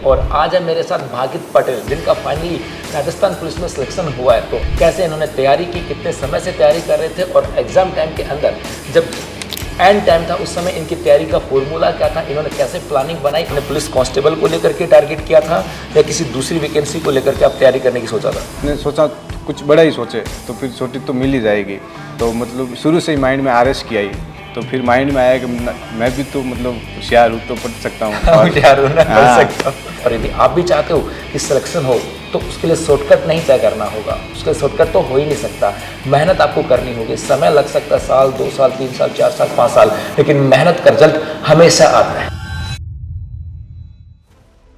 और आज है मेरे साथ भागित पटेल, जिनका फाइनली राजस्थान पुलिस में सिलेक्शन हुआ है। तो कैसे इन्होंने तैयारी की, कितने समय से तैयारी कर रहे थे और एग्जाम टाइम के अंदर जब एंड टाइम था उस समय इनकी तैयारी का फॉर्मूला क्या था, इन्होंने कैसे प्लानिंग बनाई, इन्होंने पुलिस कांस्टेबल को लेकर के टारगेट किया था या किसी दूसरी वैकेंसी को लेकर के आप तैयारी करने की सोचा था? मैंने सोचा कुछ बड़ा ही सोचे तो फिर छोटी तो मिल ही जाएगी। तो मतलब शुरू से ही माइंड में आरएस की आई, तो फिर माइंड में आया कि मैं भी तो मतलब होशियार हूँ तो पढ़ सकता हूँ। होशियार हूँ ना, पढ़ सकता हूँ। और यदि आप भी चाहते हो कि सिलेक्शन हो तो उसके लिए शॉर्टकट नहीं तय करना होगा, उसके लिए शॉर्टकट तो हो ही नहीं सकता। मेहनत आपको करनी होगी, समय लग सकता है, साल 2 साल 3 साल 4 साल 5 साल, लेकिन मेहनत का रिजल्ट हमेशा आता है।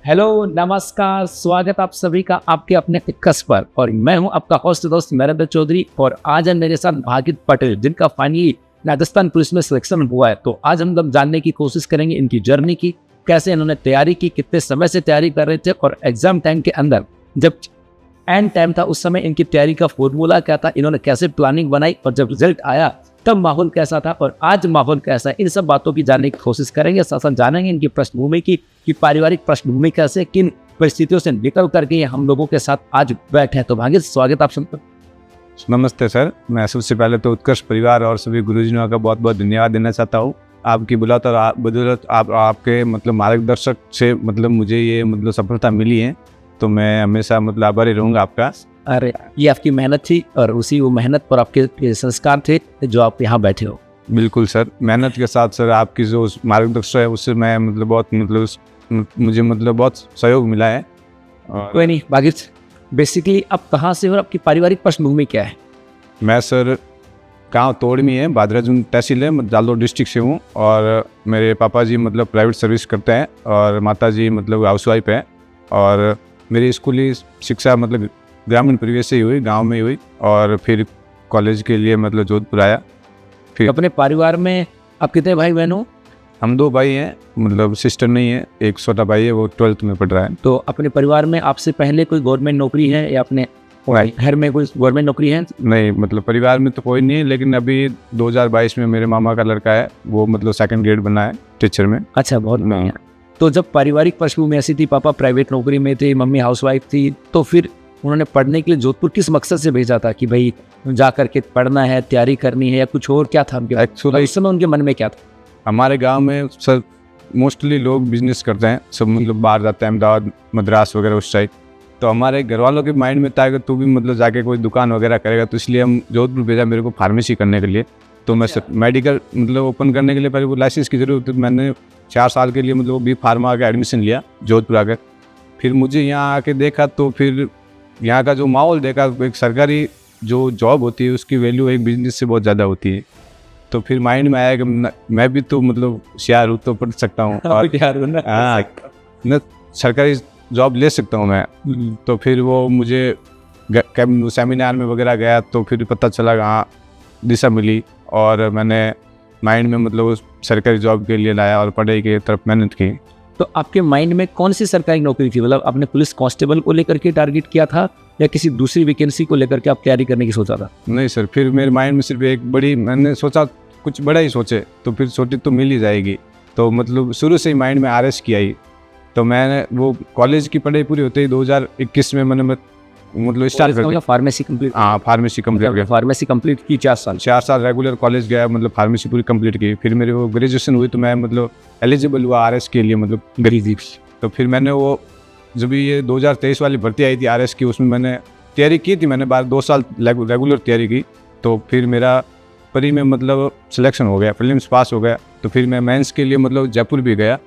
हेलो नमस्कार, स्वागत आप सभी का आपके अपने कस पर। और मैं हूं आपका होस्ट दोस्त नरेंद्र चौधरी और आज है मेरे साथ भागित पटेल, जिनका फाइनली राजस्थान पुलिस में सिलेक्शन हुआ है। तो आज हम लोग जानने की कोशिश करेंगे इनकी जर्नी की, कैसे इन्होंने तैयारी की, कितने समय से तैयारी कर रहे थे और एग्जाम टाइम के अंदर जब एंड टाइम था उस समय इनकी तैयारी का फॉर्मूला क्या था, इन्होंने कैसे प्लानिंग बनाई और जब रिजल्ट आया तब माहौल कैसा था और आज माहौल कैसा है। इन सब बातों की जानने की कोशिश करेंगे, साथ साथ जानेंगे इनकी पृष्ठभूमि की कि पारिवारिक पृष्ठभूमि कैसे, किन परिस्थितियों से निकल करके हम लोगों के साथ आज बैठे हैं। तो भाग्य स्वागत आप सबका। नमस्ते सर, मैं सबसे पहले तो उत्कर्ष परिवार और सभी गुरुजनों का बहुत बहुत धन्यवाद देना चाहता हूँ। आपकी बदौलत आपके मतलब मार्गदर्शक से मतलब मुझे ये मतलब सफलता मिली है, तो मैं हमेशा मतलब आभारी रहूँगा आपका। अरे ये आपकी मेहनत थी और उसी वो मेहनत पर आपके संस्कार थे जो आप यहाँ बैठे हो। बिल्कुल सर, मेहनत के साथ सर आपकी जो मार्गदर्शन है उससे मैं मतलब बहुत मतलब मुझे मतलब बहुत सहयोग मिला है। कोई नहीं भागित, बेसिकली आप कहाँ से हो और आपकी पारिवारिक पृष्ठभूमि क्या है? मैं सर गाँव तोड़मी है, बादराजुन तहसील है, जालौर डिस्ट्रिक्ट से हूँ। और मेरे पापा जी मतलब प्राइवेट सर्विस करते हैं और माता जी मतलब हाउसवाइफ है। और मेरी स्कूली शिक्षा मतलब ग्रामीण परिवेश से ही हुई, गांव में ही हुई और फिर कॉलेज के लिए मतलब जोधपुर आया। फिर अपने परिवार में आप कितने भाई बहन हो? हम 2 भाई हैं, मतलब सिस्टर नहीं है, एक छोटा भाई है, वो 12th में पढ़ रहा है। तो अपने परिवार में आपसे पहले कोई गवर्नमेंट नौकरी है या अपने घर में कोई गवर्नमेंट नौकरी है? नहीं, मतलब परिवार में तो कोई नहीं है, लेकिन अभी 2022 में मेरे मामा का लड़का है, वो मतलब 2nd ग्रेड बना है टीचर में। अच्छा, बहुत बढ़िया। तो जब पारिवारिक पृष्ठभूमि ऐसी थी, पापा प्राइवेट नौकरी में थे, मम्मी हाउसवाइफ थी, तो फिर उन्होंने पढ़ने के लिए जोधपुर किस मकसद से भेजा था कि भाई जा करके पढ़ना है, तैयारी करनी है, या कुछ और क्या था? एक्चुअली इस समय उनके मन में क्या था? हमारे गांव में सर मोस्टली लोग बिजनेस करते हैं, सब मतलब बाहर जाते हैं, अहमदाबाद मद्रास वगैरह उस साइड। तो हमारे घर वालों के माइंड में था कि तू भी मतलब जाके कोई दुकान वगैरह करेगा, तो इसलिए हम जोधपुर भेजा मेरे को फार्मेसी करने के लिए। तो मैं मेडिकल मतलब ओपन करने के लिए पहले वो लाइसेंस की ज़रूरत थी, तो मैंने 4 साल के लिए मतलब बी फार्मा का एडमिशन लिया जोधपुर आकर। फिर मुझे यहाँ आके देखा तो फिर यहाँ का जो माहौल देखा, एक सरकारी जो जॉब होती है उसकी वैल्यू एक बिजनेस से बहुत ज़्यादा होती है। तो फिर माइंड में आया कि मैं भी तो मतलब होशियार हूँ तो पढ़ सकता हूँ और हाँ न सरकारी जॉब ले सकता हूँ मैं। तो फिर वो मुझे सेमिनार में वगैरह गया तो फिर पता चला कि हाँ दिशा मिली और मैंने माइंड में मतलब उस सरकारी जॉब के लिए लाया और पढ़ाई की तरफ मेहनत की। तो आपके माइंड में कौन सी सरकारी नौकरी थी? मतलब आपने पुलिस कांस्टेबल को लेकर के टारगेट किया था या किसी दूसरी वैकेंसी को लेकर के आप तैयारी करने की सोचा था? नहीं सर, फिर मेरे माइंड में सिर्फ एक बड़ी, मैंने सोचा कुछ बड़ा ही सोचे तो फिर छोटी तो मिल ही जाएगी। तो मतलब शुरू से ही माइंड में आरएस की आई। तो मैंने वो कॉलेज की पढ़ाई पूरी होते ही 2021 में मैंने मतलब स्टार्ट कर दिया फार्मेसी कंप्लीट। हाँ, फार्मेसी कंप्लीट, फार्मेसी कंप्लीट की 4 साल रेगुलर कॉलेज गया, मतलब फार्मेसी पूरी कंप्लीट की। फिर मेरी वो ग्रेजुएशन हुई तो मैं मतलब एलिजिबल हुआ आरएस के लिए, मतलब गरीबी। तो फिर मैंने वो जब ये 2023 वाली भर्ती आई थी आरएस की, उसमें मैंने तैयारी की थी, मैंने 2 साल रेगुलर तैयारी की। तो फिर मेरा परी में मतलब सिलेक्शन हो गया, प्रीलिम्स पास हो गया। तो फिर मैं मेंस के लिए मतलब जयपुर भी गया,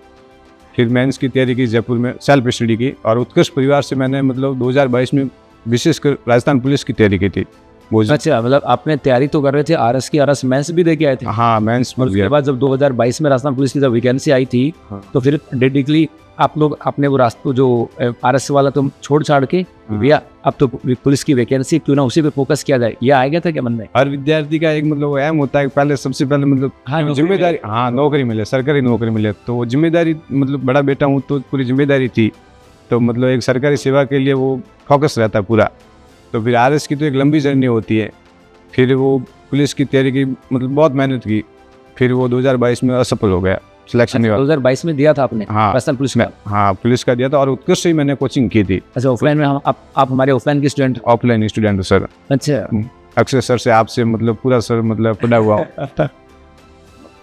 फिर मेंस की तैयारी की जयपुर में, सेल्फ स्टडी की। और उत्कर्ष परिवार से मैंने मतलब 2022 में विशेषकर राजस्थान पुलिस की तैयारी की थी। अच्छा, मतलब आपने तैयारी तो कर रहे थे आरएस की, आरएस मेंस भी दे के आए थे? हाँ, मेंस। उसके बाद जब 2022 में राजस्थान पुलिस की जब वैकेंसी आई थी, तो फिर डेडिकली आप लोग अपने वो रास्ते जो आरएस वाला तुम छोड़ छाड़ के भैया अब तो पुलिस की वैकेंसी क्यों ना उसी पे फोकस किया जाए, ये आ गया था क्या मन में? हर विद्यार्थी का एक मतलब एम होता है पहले, सबसे पहले मतलब जिम्मेदारी, हाँ नौकरी मिले, सरकारी नौकरी मिले। तो वो जिम्मेदारी मतलब बड़ा बेटा हूँ तो पूरी जिम्मेदारी थी, तो मतलब एक सरकारी सेवा के लिए वो फोकस रहता है पूरा। तो फिर आरएस की तो एक लंबी जर्नी होती है। फिर वो पुलिस की तैयारी की, मतलब बहुत मेहनत की, फिर वो 2022 में असफल हो गया सिलेक्शन हुआ। 2022 में दिया था आपने हाँ। राजस्थान पुलिस का? हाँ, पुलिस का दिया था और उत्कृष्ट ही मैंने कोचिंग की थी। अच्छा, ऑफलाइन में आप हमारे ऑफलाइन के स्टूडेंट? ऑफलाइन स्टूडेंट हूँ सर। अच्छा, अक्षय सर से आपसे मतलब पूरा सर मतलब पढ़ा हुआ हूँ।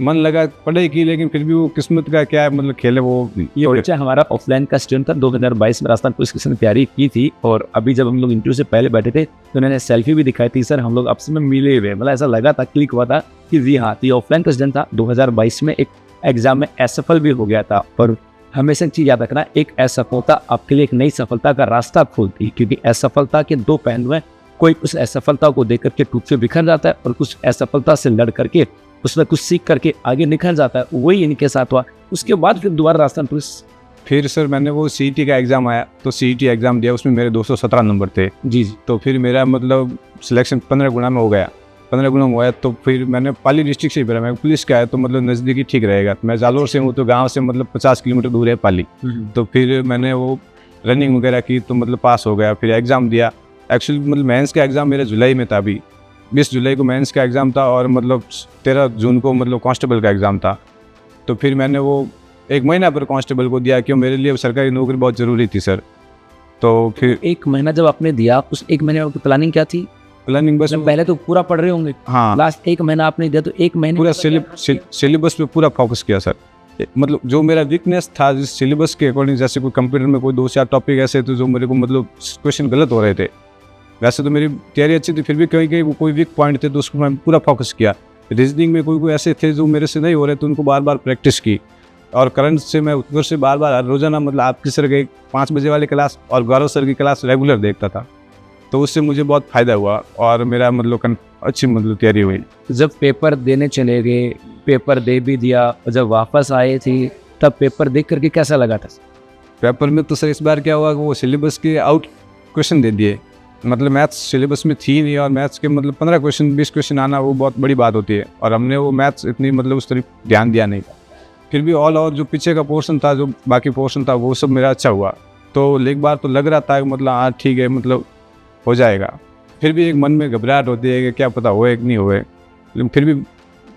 मन लगा पढ़ाई की, लेकिन फिर भी वो किस्मत का क्या है, मतलब खेले वो ये बच्चा हमारा ऑफलाइन का स्टूडेंट था। 2022 में राजस्थान पुलिस की तैयारी की थी और अभी जब हम लोग इंटरव्यू से पहले बैठे थे तो उन्होंने सेल्फी भी दिखाई थी। सर हम लोग आपसे में मिले हुए, मतलब ऐसा लगा था, क्लिक हुआ था कि जी हाँ, तो ये ऑफलाइन का स्टूडेंट था। 2022 में एक एग्जाम में असफल भी हो गया था। और हमेशा एक चीज़ याद रखना, एक असफलता आपके लिए एक नई सफलता का रास्ता खोलती, क्योंकि असफलता के दो पहलू हैं। कोई उस असफलता को देख करके टूट के बिखर जाता है और कुछ असफलता से लड़ करके उसमें कुछ सीख करके आगे निखर जाता है। वही इनके साथ हुआ। उसके बाद फिर दोबारा राजस्थान पुलिस। फिर सर मैंने वो CET का एग्ज़ाम आया तो CET एग्ज़ाम दिया, उसमें मेरे 217 नंबर थे। जी जी। तो फिर मेरा मतलब सिलेक्शन 15 गुना में हो गया। 15 गुना में हुआ तो फिर मैंने पाली डिस्ट्रिक्ट से ही भरा। मैं पुलिस का है तो मतलब नज़दीकी ठीक रहेगा। मैं जालोर से हूँ तो गाँव से मतलब 50 किलोमीटर दूर है पाली। तो फिर मैंने वो रनिंग वगैरह की तो मतलब पास हो गया। फिर एग्ज़ाम दिया। एक्चुअली मतलब मेंस का एग्ज़ाम मेरे जुलाई में था। अभी 20 जुलाई को मेंस का एग्ज़ाम था और मतलब 13 जून को मतलब कांस्टेबल का एग्ज़ाम था। तो फिर मैंने वो 1 महीना पर कांस्टेबल को दिया, क्यों मेरे लिए सरकारी नौकरी बहुत ज़रूरी थी सर। तो फिर 1 महीना जब आपने दिया, उस 1 महीने में प्लानिंग क्या थी? प्लानिंग बस मतलब पहले तो पूरा पढ़ रहे होंगे। हाँ, लास्ट 1 महीना आपने दिया तो 1 महीने पूरा सिलेबस पे पूरा फोकस किया सर। मतलब जो मेरा वीकनेस था जिस सिलेबस के अकॉर्डिंग, जैसे कोई कंप्यूटर में कोई 2-4 टॉपिक ऐसे थे जो मेरे को मतलब क्वेश्चन गलत हो रहे थे। वैसे तो मेरी तैयारी अच्छी थी, फिर भी कहीं कहीं कोई वीक पॉइंट थे तो उसको मैं पूरा फोकस किया। रीजनिंग में कोई ऐसे थे जो मेरे से नहीं हो रहे तो उनको बार बार प्रैक्टिस की। और करंट से मैं उत्तर से बार बार रोजाना मतलब आपकी सर के 5 बजे वाली क्लास और गौरव सर की क्लास रेगुलर देखता था। तो उससे मुझे बहुत फ़ायदा हुआ और मेरा मतलब अच्छी मतलब तैयारी हुई। जब पेपर देने चले गए, पेपर दे भी दिया और जब वापस आए थे तब पेपर देख करके कैसा लगा था? पेपर में तो सर इस बार क्या हुआ कि वो सिलेबस के आउट क्वेश्चन दे दिए। मतलब मैथ्स सिलेबस में थी नहीं और मैथ्स के मतलब 15 क्वेश्चन 20 क्वेश्चन आना वो बहुत बड़ी बात होती है और हमने वो मैथ्स इतनी मतलब उस तरफ ध्यान दिया नहीं। फिर भी ऑल ओवर जो पीछे का पोर्शन था, जो बाकी पोर्शन था, वो सब मेरा अच्छा हुआ। तो एक बार तो लग रहा था कि मतलब हाँ ठीक है, मतलब हो जाएगा। फिर भी एक मन में घबराहट होती है कि क्या पता होए कि नहीं होए। लेकिन फिर भी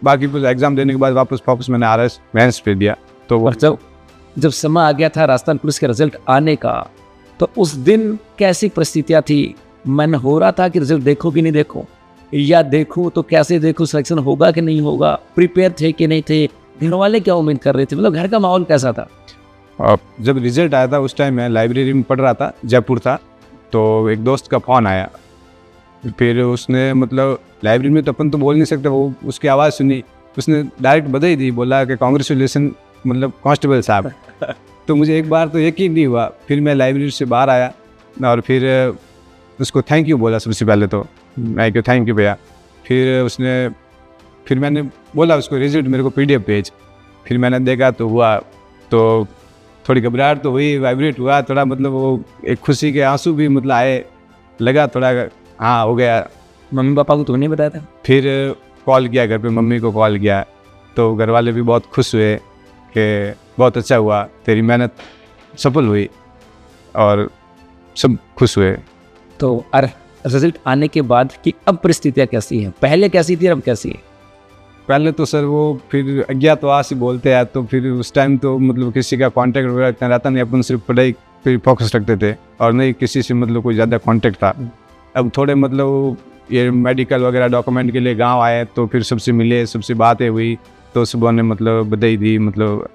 बाकी कुछ एग्ज़ाम देने के बाद वापस फोकस मैंने RS मेंस पे दिया। तो और जब समय आ गया था राजस्थान पुलिस के रिजल्ट आने का, तो उस दिन कैसी परिस्थितियाँ थी? मन हो रहा था कि रिजल्ट देखो कि नहीं देखो, या देखूँ तो कैसे देखूँ, सिलेक्शन होगा कि नहीं होगा? प्रिपेयर थे कि नहीं थे? घर वाले क्या उम्मीद कर रहे थे? मतलब घर का माहौल कैसा था? जब रिजल्ट आया था उस टाइम मैं लाइब्रेरी में पढ़ रहा था, जयपुर था। तो एक दोस्त का फ़ोन आया। फिर उसने मतलब लाइब्रेरी में तो अपन तो बोल नहीं सकते, वो उसकी आवाज़ सुनी, उसने डायरेक्ट बधाई दी, बोला कि कांग्रेचुलेसन मतलब कांस्टेबल साहब। तो मुझे एक बार तो यकीन नहीं हुआ। फिर मैं लाइब्रेरी से बाहर आया और फिर उसको थैंक यू बोला। सबसे पहले तो मैं क्यों थैंक यू भैया। फिर मैंने बोला उसको रिजल्ट मेरे को PDF भेज। फिर मैंने देखा तो हुआ। तो थोड़ी घबराहट तो हुई, वाइब्रेट हुआ थोड़ा, मतलब वो एक खुशी के आंसू भी मतलब आए, लगा थोड़ा हाँ हो गया। मम्मी पापा को तुमने बताया था? फिर कॉल किया घर पे, मम्मी को कॉल किया तो घर वाले भी बहुत खुश हुए कि बहुत अच्छा हुआ, तेरी मेहनत सफल हुई और सब खुश हुए। तो रिजल्ट आने के बाद कि अब परिस्थितियाँ कैसी हैं? पहले कैसी थी, अब कैसी है? पहले तो सर वो फिर अज्ञातवास ही बोलते हैं, तो फिर उस टाइम तो मतलब किसी का कांटेक्ट वगैरह इतना रहता नहीं, अपन सिर्फ पढ़ाई पे फोकस रखते थे और नहीं किसी से मतलब कोई ज़्यादा कांटेक्ट था। अब थोड़े मतलब ये मेडिकल वगैरह डॉक्यूमेंट के लिए गांव आए तो फिर सबसे मिले, सबसे बातें हुई, तो सुबह ने मतलब बधाई दी, मतलब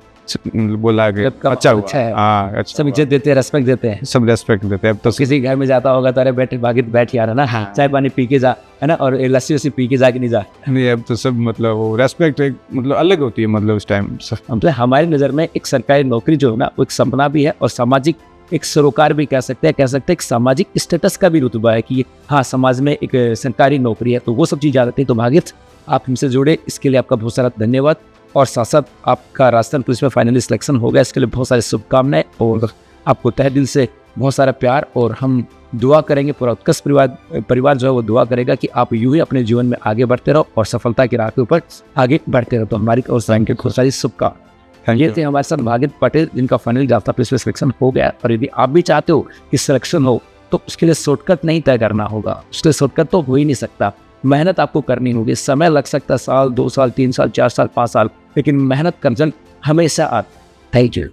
बोला कि अच्छा हुआ। हाँ, अच्छा, सब इज्जत देते हैं, रेस्पेक्ट देते हैं, सब रेस्पेक्ट देते हैं। अब तो किसी घर में जाता होगा तो अरे बैठ यार, है ना, चाय पानी पी के जा, है ना, और लस्सी वस्सी पी के जा कि नहीं जा। नहीं, अब तो सब मतलब वो रेस्पेक्ट एक मतलब अलग होती है मतलब उस टाइम। मतलब हमारी नज़र में एक सरकारी नौकरी जो है ना, वो एक सपना भी है और सामाजिक एक सरोकार भी कह सकते हैं एक सामाजिक स्टेटस का भी रुतबा है कि हाँ समाज में एक सरकारी नौकरी है, तो वो सब चीज़ आ जाती है। तो भागीरथ, आप हमसे जुड़े इसके लिए आपका बहुत सारा धन्यवाद और साथ साथ आपका राजस्थान पुलिस में फाइनली सिलेक्शन हो गया, इसके लिए बहुत सारी शुभकामनाएं और आपको तहे दिल से बहुत सारा प्यार। और हम दुआ करेंगे, पूरा उत्कर्ष परिवार जो है वो दुआ करेगा कि आप यूं ही अपने जीवन में आगे बढ़ते रहो और सफलता की राह के ऊपर आगे बढ़ते रहो। तो हमारी और के बहुत सारी शुभकामनाएं। ये थे हमारे साथ भागीरथ पटेल, जिनका फाइनली राजस्थान पुलिस में सिलेक्शन हो गया। और यदि आप भी चाहते हो कि सिलेक्शन हो तो उसके लिए शॉर्टकट नहीं तय करना होगा, उसके लिए शॉर्टकट तो हो ही नहीं सकता। मेहनत आपको करनी होगी, समय लग सकता है 1 साल 2 साल 3 साल 4 साल 5 साल, लेकिन मेहनत का रिजल्ट हमेशा आते। Thank you.